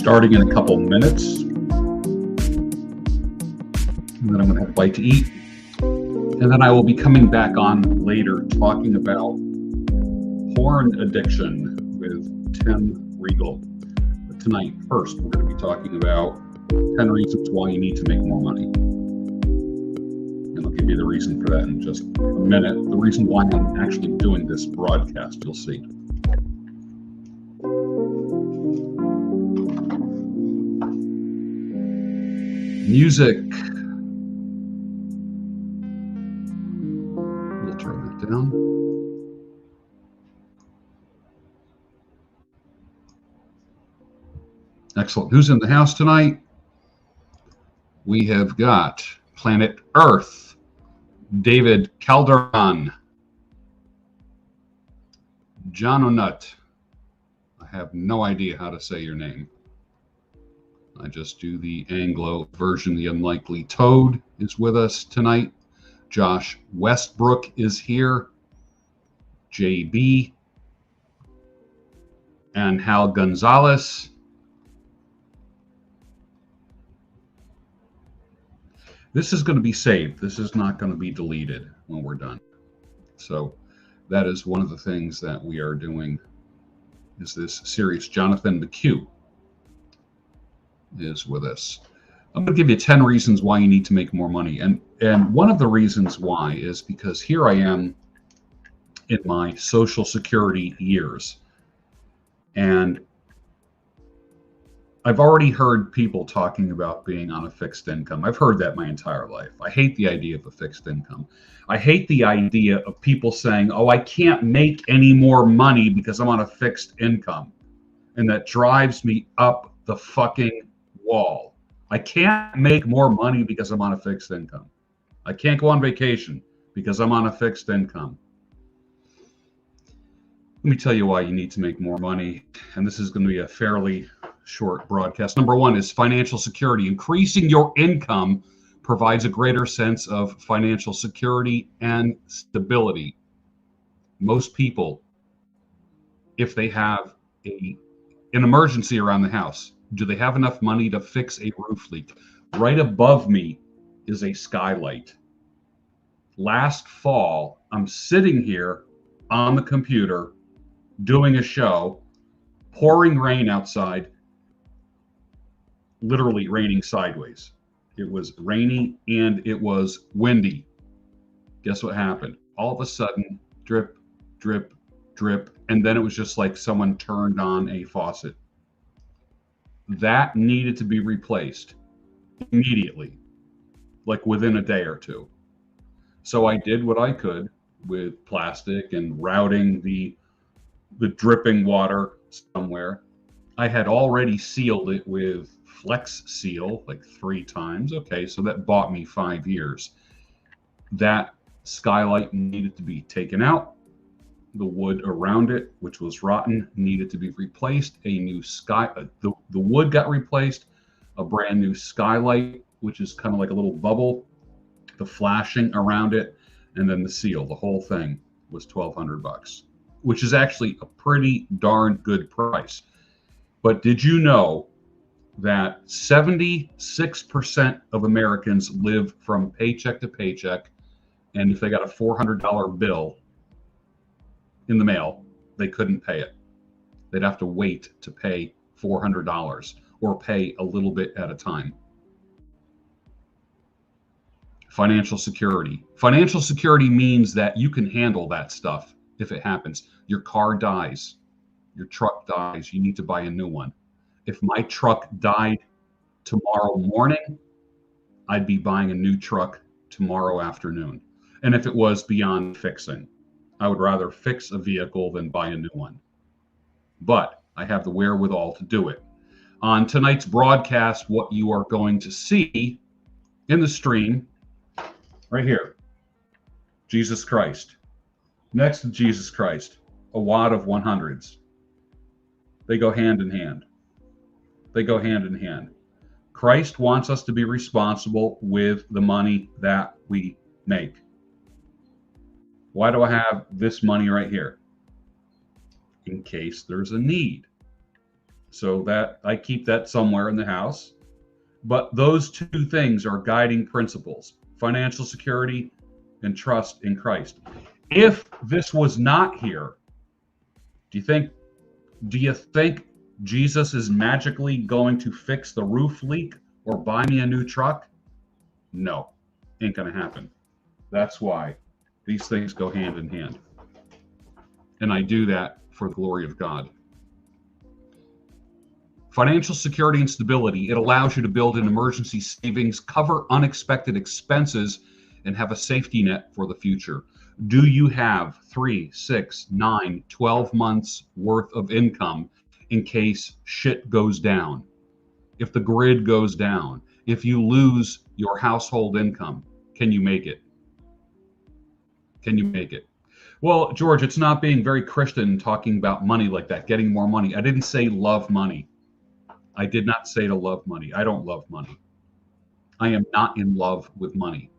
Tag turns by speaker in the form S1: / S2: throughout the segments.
S1: starting in a couple minutes. And then I'm going to have a bite to eat. And then I will be coming back on later talking about porn addiction with Tim Regal. But tonight, first, we're going to be talking about 10 reasons why you need to make more money. And I'll give you the reason for that in just a minute. The reason why I'm actually doing this broadcast, you'll see. Music. We'll turn that down. Excellent. Who's in the house tonight? We have got Planet Earth, David Calderon, John O'Nut. I have no idea how to say your name. I just do the Anglo version. The Unlikely Toad is with us tonight. Josh Westbrook is here. JB. And Hal Gonzalez. This is going to be saved. This is not going to be deleted when we're done. So that is one of the things that we are doing is this series. Jonathan McHugh is with us. I'm going to give you 10 reasons why you need to make more money. And one of the reasons why is because here I am in my Social Security years. And I've already heard people talking about being on a fixed income. I've heard that my entire life. I hate the idea of a fixed income. I hate the idea of people saying, oh, I can't make any more money because I'm on a fixed income. And that drives me up the fucking wall. I can't make more money because I'm on a fixed income. I can't go on vacation because I'm on a fixed income. Let me tell you why you need to make more money. And this is going to be a fairly short broadcast. Number one is financial security. Increasing your income provides a greater sense of financial security and stability. Most people, if they have an emergency around the house, do they have enough money to fix a roof leak? Right above me is a skylight. Last fall, I'm sitting here on the computer doing a show, pouring rain outside, literally raining sideways. It was rainy and it was windy. Guess what happened? All of a sudden, drip, drip, drip, and then it was just like someone turned on a faucet. That needed to be replaced immediately, like within a day or two. So I did what I could with plastic and routing the dripping water somewhere. I had already sealed it with Flex Seal like 3 times. Okay, so that bought me 5 years. That skylight needed to be taken out. The wood around it, which was rotten, needed to be replaced. A new the wood got replaced. A brand new skylight, which is kind of like a little bubble, the flashing around it, and then the seal. The whole thing was $1,200, which is actually a pretty darn good price. But did you know that 76% of Americans live from paycheck to paycheck, and if they got a $400 bill in the mail, they couldn't pay it. They'd have to wait to pay $400 or pay a little bit at a time. Financial security. Financial security means that you can handle that stuff if it happens. Your car dies, your truck dies, you need to buy a new one. If my truck died tomorrow morning, I'd be buying a new truck tomorrow afternoon. And if it was beyond fixing, I would rather fix a vehicle than buy a new one. But I have the wherewithal to do it. On tonight's broadcast, what you are going to see in the stream, right here, Jesus Christ. Next to Jesus Christ, a wad of 100s. They go hand in hand. They go hand in hand. Christ wants us to be responsible with the money that we make. Why do I have this money right here? In case there's a need. So that I keep that somewhere in the house. But those two things are guiding principles: financial security and trust in Christ. If this was not here, do you think do you think Jesus is magically going to fix the roof leak or buy me a new truck? No, ain't gonna happen. That's why these things go hand in hand. And I do that for the glory of God. Financial security and stability, it allows you to build an emergency savings, cover unexpected expenses, and have a safety net for the future. Do you have 3, 6, 9, 12 months worth of income in case shit goes down? If the grid goes down, if you lose your household income, can you make it? Can you make it? Well, George, it's not being very Christian talking about money like that, getting more money. I didn't say love money. I did not say to love money. I don't love money. I am not in love with money.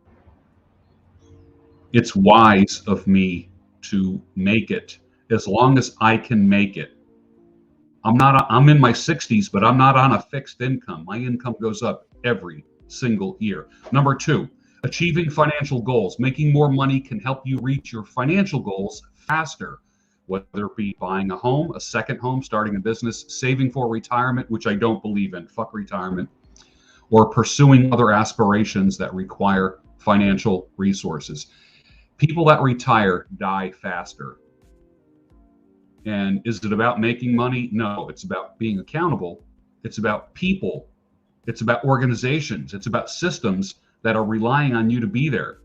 S1: It's wise of me to make it as long as I can make it. I'm in my 60s, but I'm not on a fixed income. My income goes up every single year. Number 2, achieving financial goals. Making more money can help you reach your financial goals faster, whether it be buying a home, a second home, starting a business, saving for retirement, which I don't believe in, fuck retirement, or pursuing other aspirations that require financial resources. People that retire die faster. And is it about making money? No, it's about being accountable. It's about people. It's about organizations. It's about systems that are relying on you to be there.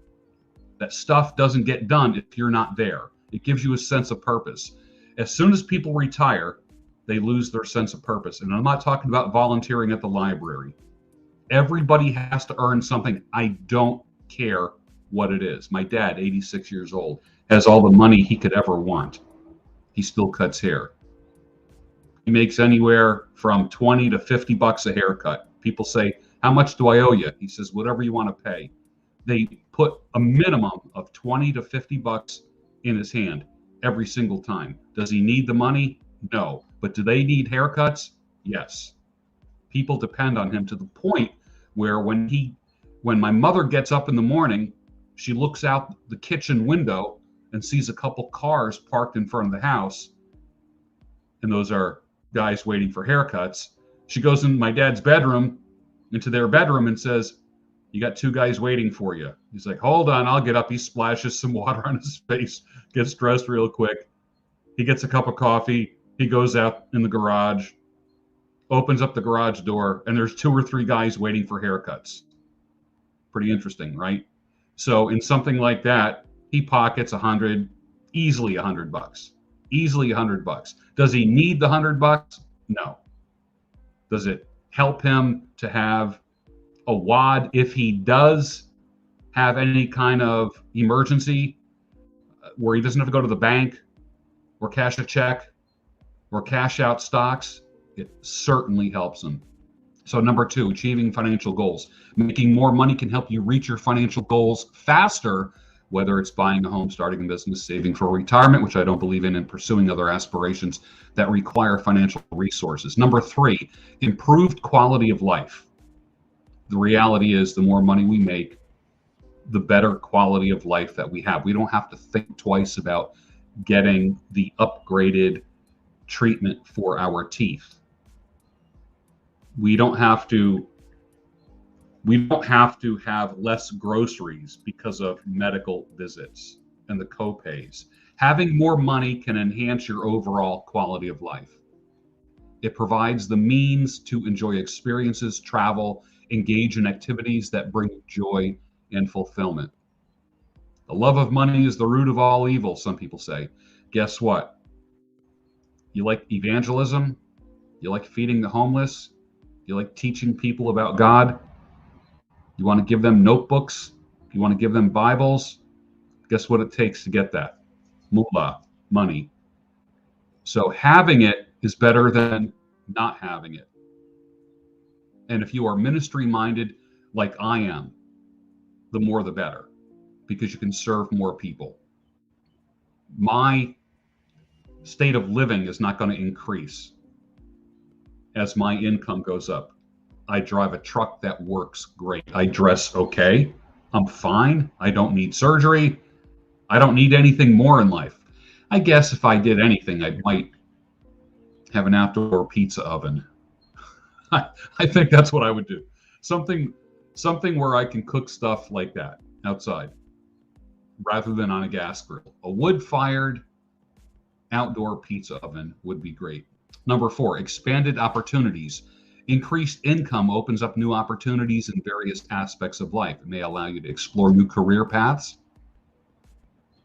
S1: That stuff doesn't get done if you're not there. It gives you a sense of purpose. As soon as people retire, they lose their sense of purpose. And I'm not talking about volunteering at the library. Everybody has to earn something. I don't care what it is. My dad, 86 years old, has all the money he could ever want. He still cuts hair. He makes anywhere from 20 to 50 bucks a haircut. People say, "How much do I owe you?" He says, "Whatever you want to pay." They put a minimum of 20 to 50 bucks in his hand every single time. Does he need the money? No. But do they need haircuts? Yes. People depend on him to the point where when my mother gets up in the morning, she looks out the kitchen window and sees a couple cars parked in front of the house, and those are guys waiting for haircuts. She goes in my dad's bedroom, into their bedroom, and says, "You got 2 guys waiting for you." He's like, "Hold on, I'll get up." He splashes some water on his face, gets dressed real quick. He gets a cup of coffee. He goes out in the garage, opens up the garage door, and there's 2 or 3 guys waiting for haircuts. Pretty interesting, right? So in something like that, he pockets 100, easily 100 bucks, easily 100 bucks. Does he need the 100 bucks? No. Does it help him to have a wad if he does have any kind of emergency where he doesn't have to go to the bank or cash a check or cash out stocks? It certainly helps him. So number 2, achieving financial goals. Making more money can help you reach your financial goals faster, whether it's buying a home, starting a business, saving for retirement, which I don't believe in, and pursuing other aspirations that require financial resources. Number 3, improved quality of life. The reality is the more money we make, the better quality of life that we have. We don't have to think twice about getting the upgraded treatment for our teeth. We don't have to have less groceries because of medical visits and the copays. Having more money can enhance your overall quality of life. It provides the means to enjoy experiences, travel, engage in activities that bring joy and fulfillment. The love of money is the root of all evil, some people say. Guess what? You like evangelism? You like feeding the homeless? You like teaching people about God? You want to give them notebooks? You want to give them Bibles? Guess what it takes to get that? Moolah, money. So having it is better than not having it. And if you are ministry minded like I am, the more the better, because you can serve more people. My state of living is not going to increase. as my income goes up. I drive a truck that works great. I dress okay. I'm fine. I don't need surgery. I don't need anything more in life. I guess if I did anything, I might have an outdoor pizza oven. I think that's what I would do. Something something where I can cook stuff like that outside rather than on a gas grill. A wood-fired outdoor pizza oven would be great. Number 4, expanded opportunities. Increased income opens up new opportunities in various aspects of life. It may allow you to explore new career paths,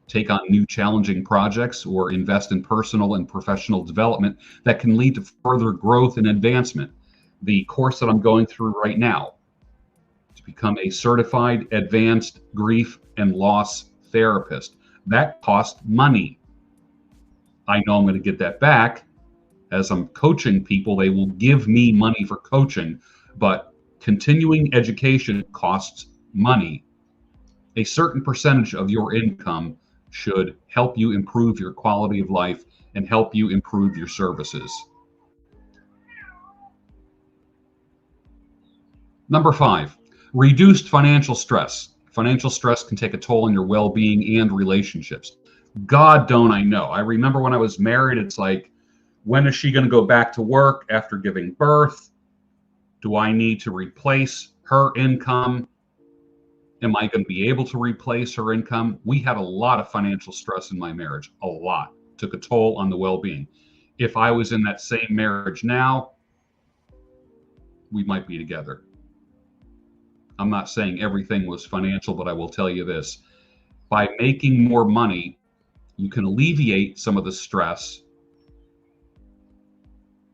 S1: take on new challenging projects, or invest in personal and professional development that can lead to further growth and advancement. The course that I'm going through right now to become a certified advanced grief and loss therapist, that cost money. I know I'm going to get that back. As I'm coaching people, they will give me money for coaching, but continuing education costs money. A certain percentage of your income should help you improve your quality of life and help you improve your services. Number 5, reduced financial stress. Financial stress can take a toll on your well-being and relationships. God, don't I know. I remember when I was married, it's like, when is she going to go back to work after giving birth? Do I need to replace her income? Am I going to be able to replace her income? We had a lot of financial stress in my marriage, a lot. Took a toll on the well-being. If I was in that same marriage now, we might be together. I'm not saying everything was financial, but I will tell you this. By making more money, you can alleviate some of the stress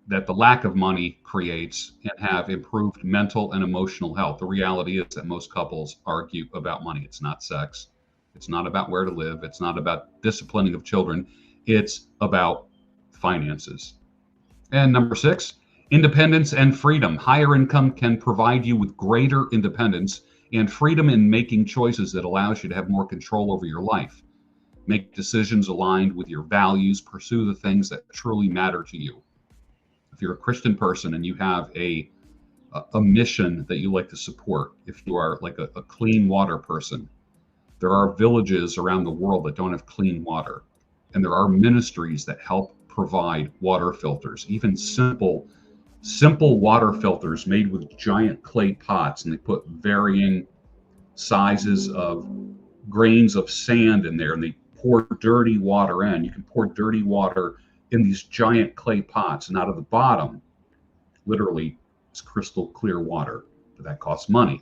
S1: that the lack of money creates and have improved mental and emotional health. The reality is that most couples argue about money. It's not sex. It's not about where to live. It's not about disciplining of children. It's about finances. And number 6, independence and freedom. Higher income can provide you with greater independence and freedom in making choices that allows you to have more control over your life. Make decisions aligned with your values. Pursue the things that truly matter to you. If you're a Christian person and you have a mission that you like to support, if you are like a clean water person, there are villages around the world that don't have clean water. And there are ministries that help provide water filters, even simple water filters made with giant clay pots, and they put varying sizes of grains of sand in there, and they pour dirty water in. You can pour dirty water in these giant clay pots, and out of the bottom, literally, it's crystal clear water, but that costs money.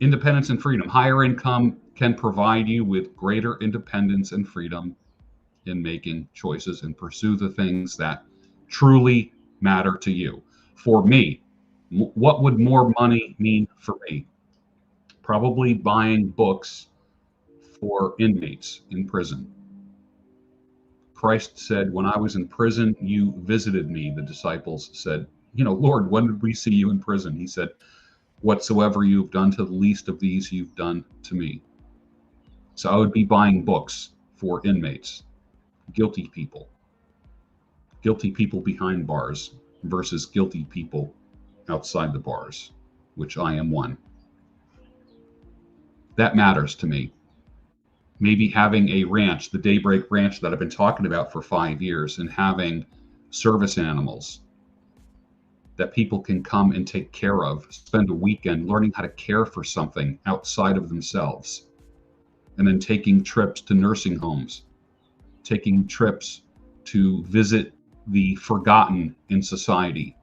S1: Independence and freedom. Higher income can provide you with greater independence and freedom in making choices and pursue the things that truly matter to you. For me, what would more money mean for me? Probably buying books for inmates in prison. Christ said, when I was in prison, you visited me. The disciples said, Lord, when did we see you in prison? He said, whatsoever you've done to the least of these, you've done to me. So I would be buying books for inmates, guilty people behind bars versus guilty people outside the bars, which I am one. That matters to me. Maybe having a ranch, the Daybreak Ranch that I've been talking about for 5 years, and having service animals that people can come and take care of, spend a weekend learning how to care for something outside of themselves, and then taking trips to nursing homes, taking trips to visit the forgotten in society.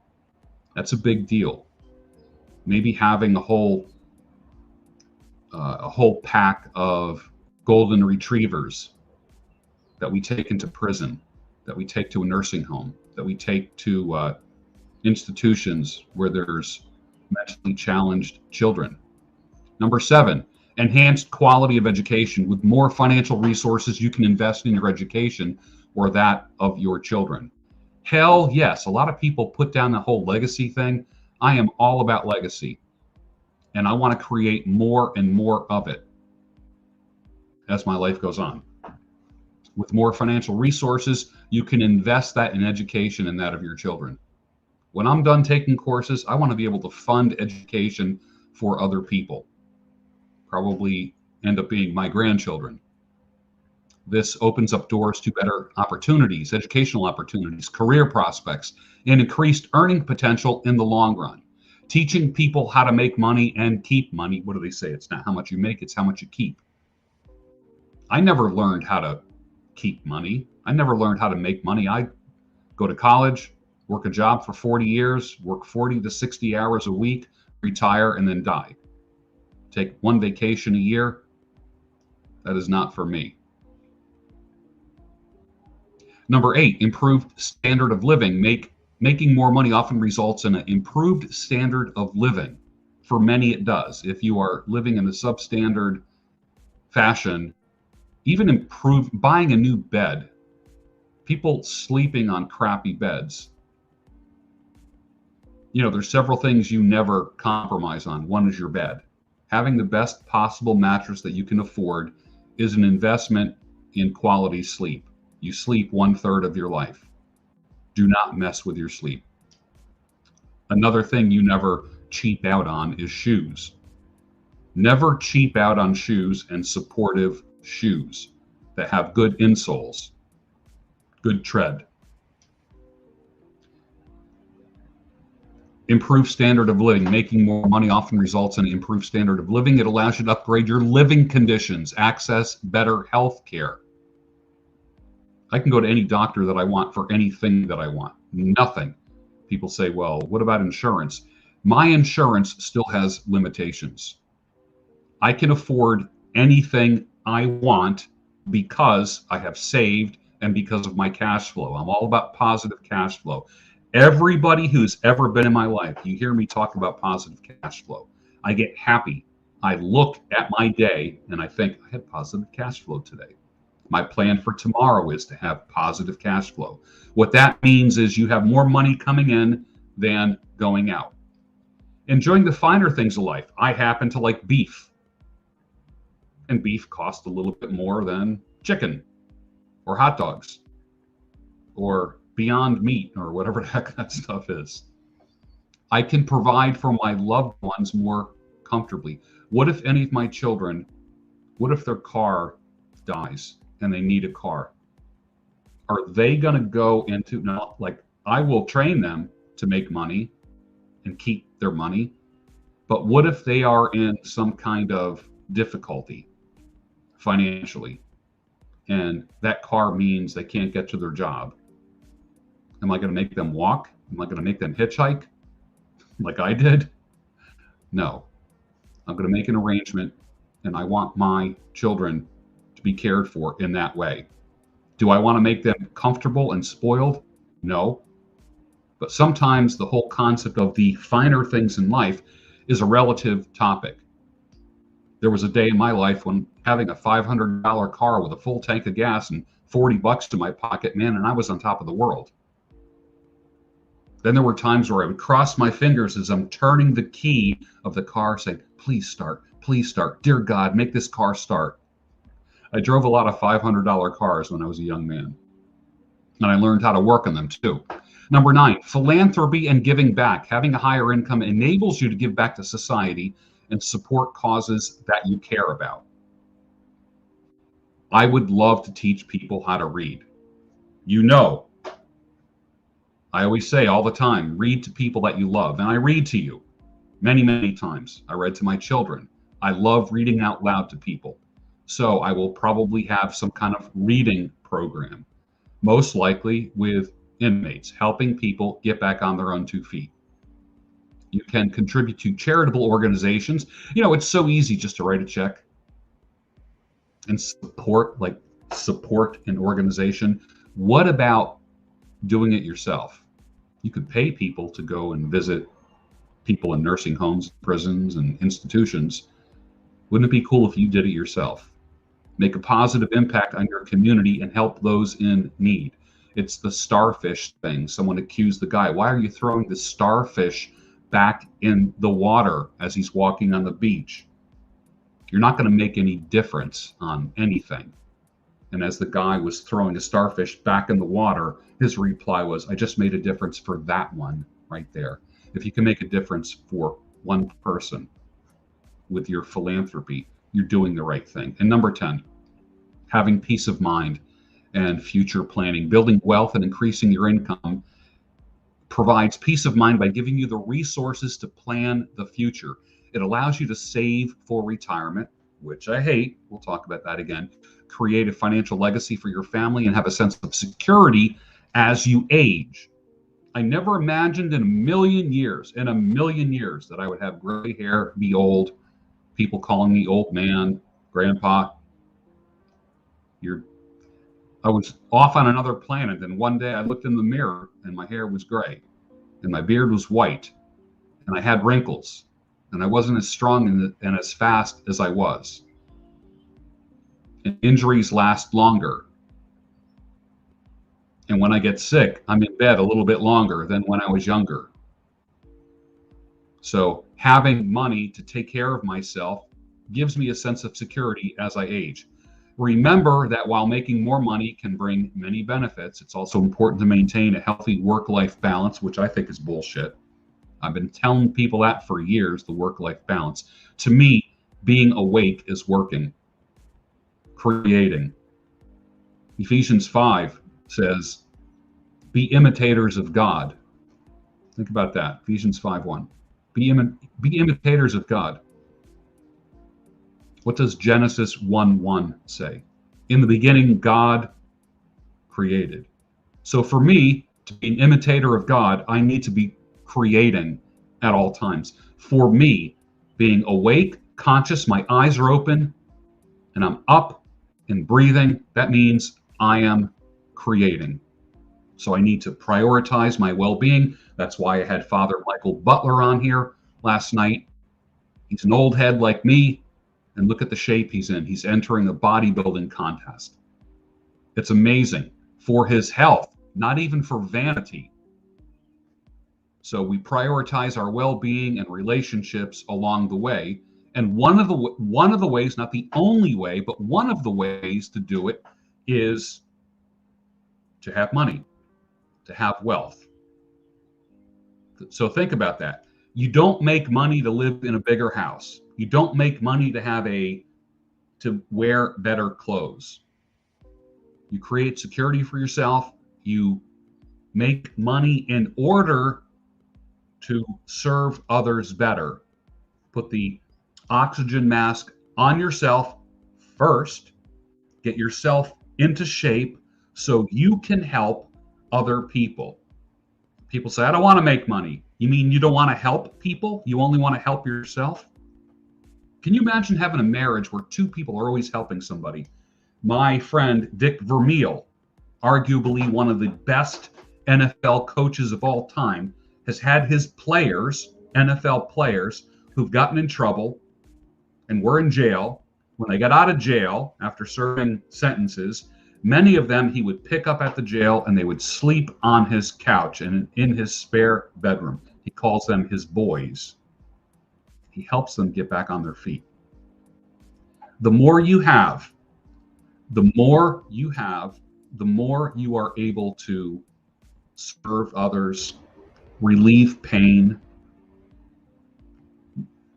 S1: That's a big deal. Maybe having a whole pack of golden retrievers that we take into prison, that we take to a nursing home, that we take to institutions where there's mentally challenged children. Number 7, enhanced quality of education. With more financial resources, you can invest in your education or that of your children. Hell yes, a lot of people put down the whole legacy thing. I am all about legacy, and I want to create more and more of it as my life goes on. With more financial resources, you can invest that in education and that of your children. When I'm done taking courses, I want to be able to fund education for other people, probably end up being my grandchildren. This opens up doors to better opportunities, educational opportunities, career prospects, and increased earning potential in the long run. Teaching people how to make money and keep money. What do they say? It's not how much you make, it's how much you keep. I never learned how to keep money. I never learned how to make money. I go to college, work a job for 40 years, work 40 to 60 hours a week, retire, and then die. Take one vacation a year. That is not for me. Number 8, improved standard of living. Making more money often results in an improved standard of living. For many, it does. If you are living in a substandard fashion, even buying a new bed, people sleeping on crappy beds. There's several things you never compromise on. One is your bed. Having the best possible mattress that you can afford is an investment in quality sleep. You sleep 1/3 of your life. Do not mess with your sleep. Another thing you never cheap out on is shoes. Never cheap out on shoes and supportive shoes that have good insoles, good tread. Improved standard of living. Making more money often results in an improved standard of living. It allows you to upgrade your living conditions, access better health care. I can go to any doctor that I want for anything that I want. Nothing. People say, well, what about insurance? My insurance still has limitations. I can afford anything I want because I have saved and because of my cash flow. I'm all about positive cash flow. Everybody who's ever been in my life, you hear me talk about positive cash flow. I get happy. I look at my day and I think I had positive cash flow today. My plan for tomorrow is to have positive cash flow. What that means is you have more money coming in than going out. Enjoying the finer things of life. I happen to like beef. And beef costs a little bit more than chicken or hot dogs or Beyond Meat or whatever the heck that stuff is. I can provide for my loved ones more comfortably. What if any of my children, what if their car dies and they need a car? Are they going to go into, no, like I will train them to make money and keep their money, but what if they are in some kind of difficulty financially and that car means they can't get to their job? Am I going to make them walk? Am I going to make them hitchhike like I did? No. I'm going to make an arrangement, and I want my children to be cared for in that way. Do I want to make them comfortable and spoiled? No. But sometimes the whole concept of the finer things in life is a relative topic. There was a day in my life when having a $500 car with a full tank of gas and $40 in my pocket, man, and I was on top of the world. Then there were times where I would cross my fingers as I'm turning the key of the car saying, please start, dear God, make this car start. I drove a lot of $500 cars when I was a young man, and I learned how to work on them too. Number 9, philanthropy and giving back. Having a higher income enables you to give back to society and support causes that you care about. I would love to teach people how to read. I always say all the time, read to people that you love. And I read to you many, many times. I read to my children. I love reading out loud to people. So I will probably have some kind of reading program, most likely with inmates, helping people get back on their own 2 feet. You can contribute to charitable organizations. It's so easy just to write a check and support an organization. What about doing it yourself? You could pay people to go and visit people in nursing homes, prisons, and institutions. Wouldn't it be cool if you did it yourself? Make a positive impact on your community and help those in need. It's the starfish thing. Someone accused the guy, why are you throwing the starfish back in the water as he's walking on the beach? You're not going to make any difference on anything. And as the guy was throwing a starfish back in the water, his reply was, I just made a difference for that one right there. If you can make a difference for one person with your philanthropy, you're doing the right thing. And number 10, having peace of mind and future planning. Building wealth and increasing your income provides peace of mind by giving you the resources to plan the future. It allows you to save for retirement, which I hate. We'll talk about that again. Create a financial legacy for your family and have a sense of security as you age. I never imagined in a million years, that I would have gray hair, be old, people calling me old man, grandpa. I was off on another planet, and one day I looked in the mirror and my hair was gray and my beard was white and I had wrinkles and I wasn't as strong and as fast as I was. And injuries last longer. And when I get sick, I'm in bed a little bit longer than when I was younger. So having money to take care of myself gives me a sense of security as I age. Remember that while making more money can bring many benefits, it's also important to maintain a healthy work-life balance, which I think is bullshit. I've been telling people that for years, the work-life balance. To me, being awake is working, creating. Ephesians 5 says, be imitators of God. Think about that. Ephesians 5:1. Be imitators of God. What does Genesis 1:1 say? In the beginning, God created. So for me, to be an imitator of God, I need to be creating at all times. For me, being awake, conscious, my eyes are open, and I'm up and breathing, that means I am creating. So I need to prioritize my well-being. That's why I had Father Michael Butler on here last night. He's an old head like me, and look at the shape he's in. He's entering a bodybuilding contest. It's amazing for his health, not even for vanity. So we prioritize our well-being and relationships along the way. And one of the ways, not the only way, but one of the ways to do it is to have money, to have wealth. So think about that. You don't make money to live in a bigger house. You don't make money to wear better clothes. You create security for yourself. You make money in order to serve others better. Put the oxygen mask on yourself first. Get yourself into shape so you can help other people. People say, I don't want to make money. You mean you don't want to help people? You only want to help yourself? Can you imagine having a marriage where two people are always helping somebody? My friend Dick Vermeil, arguably one of the best NFL coaches of all time, has had his players, NFL players, who've gotten in trouble and were in jail. When they got out of jail after serving sentences, many of them he would pick up at the jail and they would sleep on his couch and in his spare bedroom. He calls them his boys. He helps them get back on their feet. The more you have, the more you are able to serve others, relieve pain,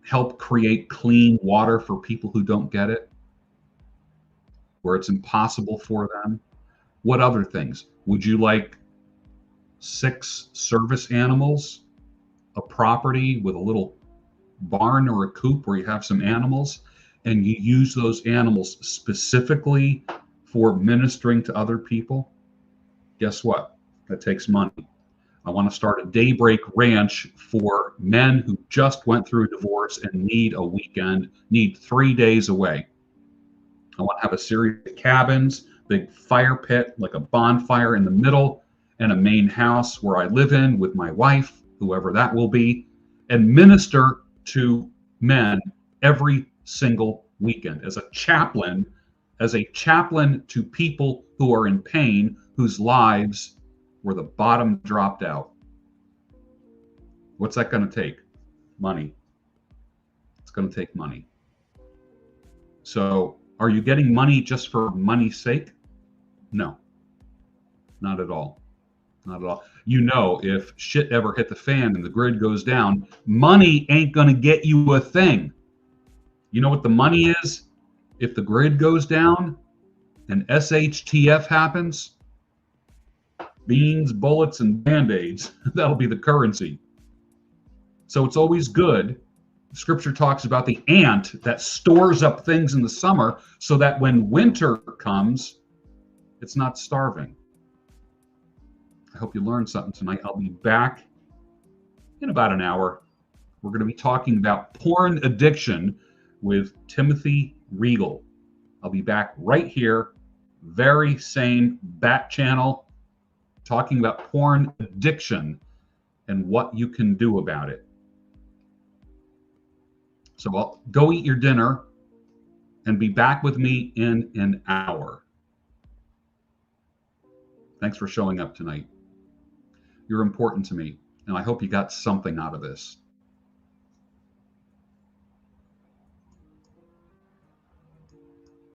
S1: help create clean water for people who don't get it, where it's impossible for them. What other things? Would you like 6 service animals, a property with a little barn or a coop where you have some animals, and you use those animals specifically for ministering to other people? Guess what? That takes money. I want to start a Daybreak Ranch for men who just went through a divorce and need a weekend, need 3 days away. I want to have a series of cabins, big fire pit, like a bonfire in the middle, and a main house where I live in with my wife, whoever that will be, and minister to men every single weekend as a chaplain to people who are in pain, whose lives where the bottom dropped out. What's that going to take? Money. It's going to take money. So are you getting money just for money's sake? No, not at all. Not at all. You know, if shit ever hit the fan and the grid goes down, money ain't going to get you a thing. You know what the money is? If the grid goes down and SHTF happens, beans, bullets, and band-aids, that'll be the currency. So it's always good. Scripture talks about the ant that stores up things in the summer so that when winter comes, it's not starving. I hope you learned something tonight. I'll be back in about an hour. We're going to be talking about porn addiction with Timothy Regal. I'll be back right here, very same Bat channel, talking about porn addiction and what you can do about it. So I'll go eat your dinner and be back with me in an hour. Thanks for showing up tonight. You're important to me, and I hope you got something out of this.